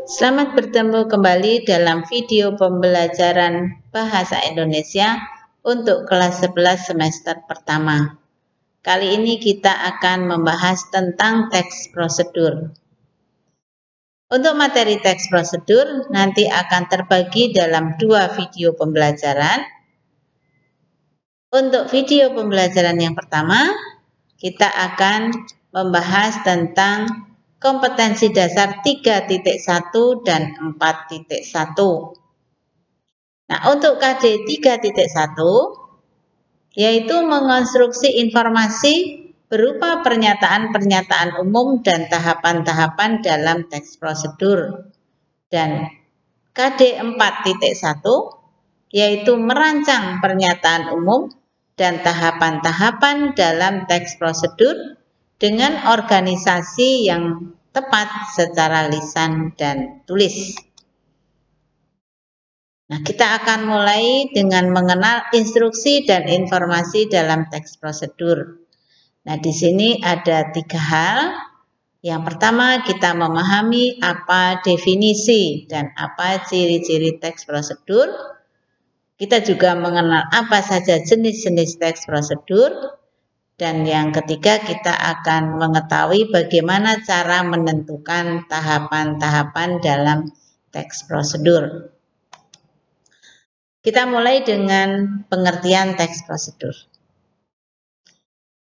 Selamat bertemu kembali dalam video pembelajaran Bahasa Indonesia untuk kelas 11 semester pertama. Kali ini kita akan membahas tentang teks prosedur. Untuk materi teks prosedur nanti akan terbagi dalam dua video pembelajaran. Untuk video pembelajaran yang pertama, kita akan membahas tentang kompetensi dasar 3.1 dan 4.1. Nah, untuk KD 3.1 yaitu mengonstruksi informasi berupa pernyataan-pernyataan umum dan tahapan-tahapan dalam teks prosedur. Dan KD 4.1 yaitu merancang pernyataan umum dan tahapan-tahapan dalam teks prosedur dengan organisasi yang tepat secara lisan dan tulis. Nah, kita akan mulai dengan mengenal instruksi dan informasi dalam teks prosedur. Nah, di sini ada 3 hal. Yang pertama, kita memahami apa definisi dan apa ciri-ciri teks prosedur. Kita juga mengenal apa saja jenis-jenis teks prosedur. Dan yang ketiga, kita akan mengetahui bagaimana cara menentukan tahapan-tahapan dalam teks prosedur. Kita mulai dengan pengertian teks prosedur.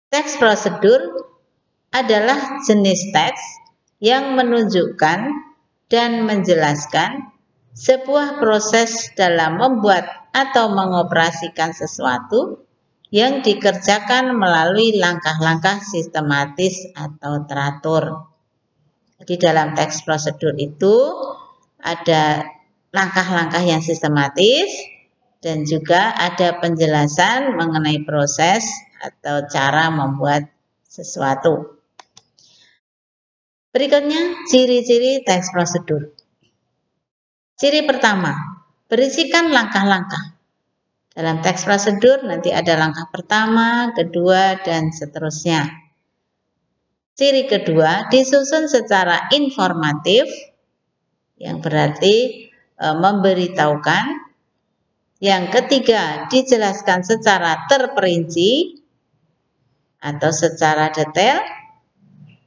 Teks prosedur adalah jenis teks yang menunjukkan dan menjelaskan sebuah proses dalam membuat atau mengoperasikan sesuatu yang dikerjakan melalui langkah-langkah sistematis atau teratur. Jadi dalam teks prosedur itu ada langkah-langkah yang sistematis dan juga ada penjelasan mengenai proses atau cara membuat sesuatu. Berikutnya, ciri-ciri teks prosedur. Ciri pertama, berisikan langkah-langkah. Dalam teks prosedur nanti ada langkah pertama, kedua, dan seterusnya. Ciri kedua, disusun secara informatif, yang berarti memberitahukan. Yang ketiga, dijelaskan secara terperinci atau secara detail.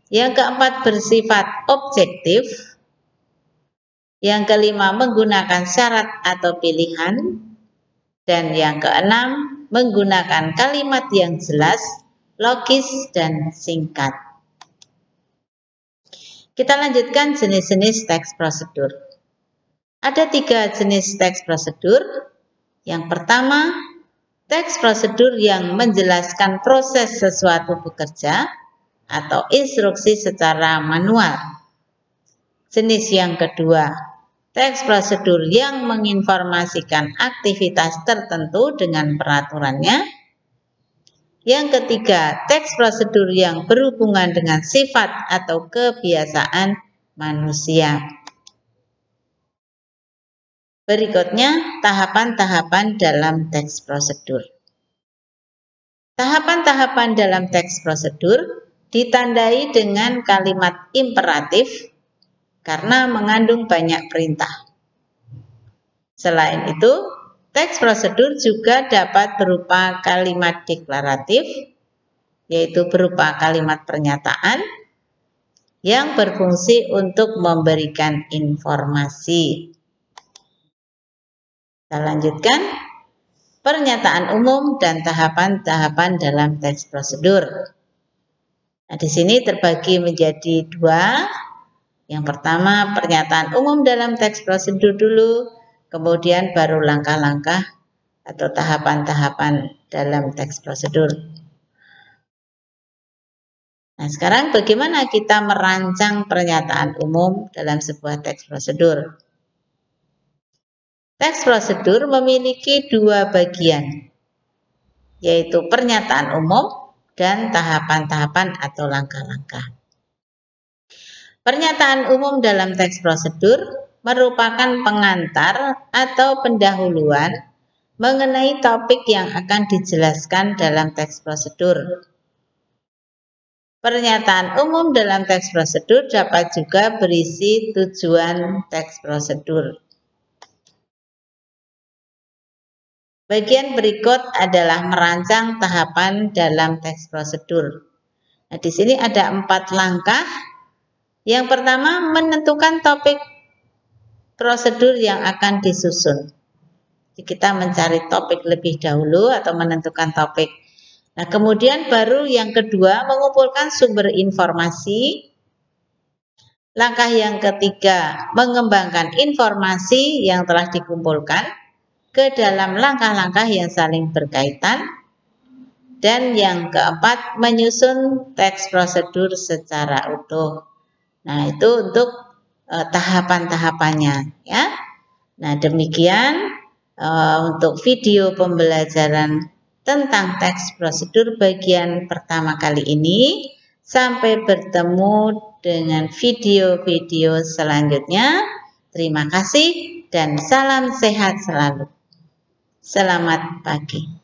Yang keempat, bersifat objektif. Yang kelima, menggunakan syarat atau pilihan. Dan yang keenam, menggunakan kalimat yang jelas, logis, dan singkat. Kita lanjutkan jenis-jenis teks prosedur. Ada 3 jenis teks prosedur. Yang pertama, teks prosedur yang menjelaskan proses sesuatu bekerja atau instruksi secara manual. Jenis yang kedua, teks prosedur yang menginformasikan aktivitas tertentu dengan peraturannya. Yang ketiga, teks prosedur yang berhubungan dengan sifat atau kebiasaan manusia. Berikutnya, tahapan-tahapan dalam teks prosedur. Tahapan-tahapan dalam teks prosedur ditandai dengan kalimat imperatif karena mengandung banyak perintah. Selain itu, teks prosedur juga dapat berupa kalimat deklaratif, yaitu berupa kalimat pernyataan yang berfungsi untuk memberikan informasi. Kita lanjutkan, pernyataan umum dan tahapan-tahapan dalam teks prosedur. Nah, di sini terbagi menjadi 2. Yang pertama, pernyataan umum dalam teks prosedur dulu, kemudian baru langkah-langkah atau tahapan-tahapan dalam teks prosedur. Nah, sekarang bagaimana kita merancang pernyataan umum dalam sebuah teks prosedur? Teks prosedur memiliki 2 bagian, yaitu pernyataan umum dan tahapan-tahapan atau langkah-langkah. Pernyataan umum dalam teks prosedur merupakan pengantar atau pendahuluan mengenai topik yang akan dijelaskan dalam teks prosedur. Pernyataan umum dalam teks prosedur dapat juga berisi tujuan teks prosedur. Bagian berikut adalah merancang tahapan dalam teks prosedur. Nah, di sini ada 4 langkah. Yang pertama, menentukan topik prosedur yang akan disusun. Jadi kita mencari topik lebih dahulu atau menentukan topik. Nah, kemudian baru yang kedua, mengumpulkan sumber informasi. Langkah yang ketiga, mengembangkan informasi yang telah dikumpulkan ke dalam langkah-langkah yang saling berkaitan. Dan yang keempat, menyusun teks prosedur secara utuh. Nah, itu untuk tahapan-tahapannya, ya. Nah, demikian untuk video pembelajaran tentang teks prosedur bagian pertama kali ini. Sampai bertemu dengan video-video selanjutnya. Terima kasih dan salam sehat selalu. Selamat pagi.